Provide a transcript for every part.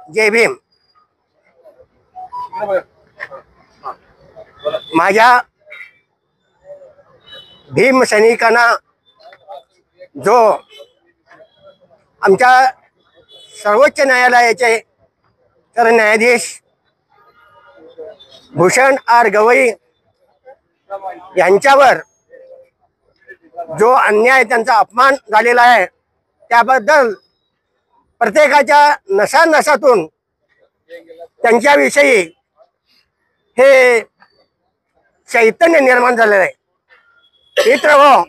जय भीम। माझ्या भीम सैनिकांना जो आमच्या सर्वोच्च न्यायालयाचे सरन्यायाधीश भूषण आर गवई यांच्यावर जो अन्याय त्यांचा अपमान झालेला आहे त्याबद्दल प्रत्येकाच्या नसानसातून त्यांच्याविषयी हे चैतन्य निर्माण झालेलं आहे। मित्रहो,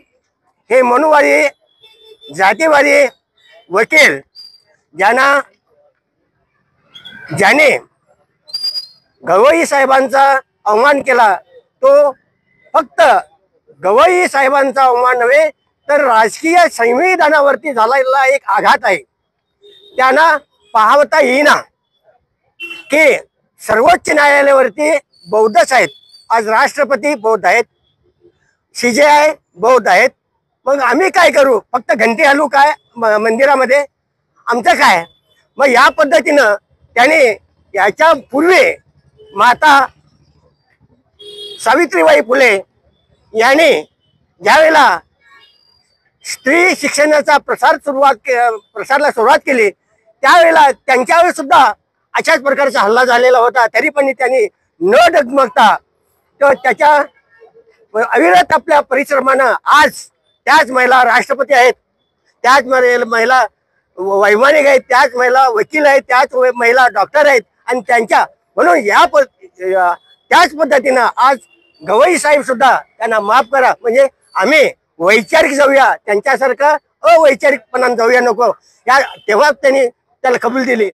हे मनुवादी जातीवादी वकील ज्याने गवई साहेबांचा अवमान केला तो फक्त गवई साहेबांचा अवमान नव्हे तर राजकीय संविधानावरती झालेला एक आघात आहे। त्यांना पाहता येईना की सर्वोच्च न्यायालयावरती बौद्धच आहेत, आज राष्ट्रपती बौद्ध आहेत, CJI बौद्ध आहेत, मग आम्ही काय करू? फक्त घंटी हलू काय मंदिरामध्ये? आमचं काय? मग या पद्धतीनं त्याने याच्या पूर्वी माता सावित्रीबाई फुले यांनी ज्यावेळेला स्त्री शिक्षणाचा प्रसाराला सुरुवात केली त्यावेळेला त्यांच्यावर सुद्धा अशाच प्रकारचा हल्ला झालेला होता, तरी पण त्यांनी न डगमगता तर त्याच्या अविरत आपल्या परिश्रमानं आज त्याच महिला राष्ट्रपती आहेत, त्याच महिला वैमानिक आहेत, त्याच महिला वकील आहेत, त्याच महिला डॉक्टर आहेत आणि त्यांच्या म्हणून त्याच पद्धतीनं आज गवई साहेब सुद्धा त्यांना माफ करा म्हणजे आम्ही वैचारिक जाऊया, त्यांच्यासारखं अवैचारिकपणाने जाऊया नको, या तेव्हा त्यांनी त्याला कबूल दिली।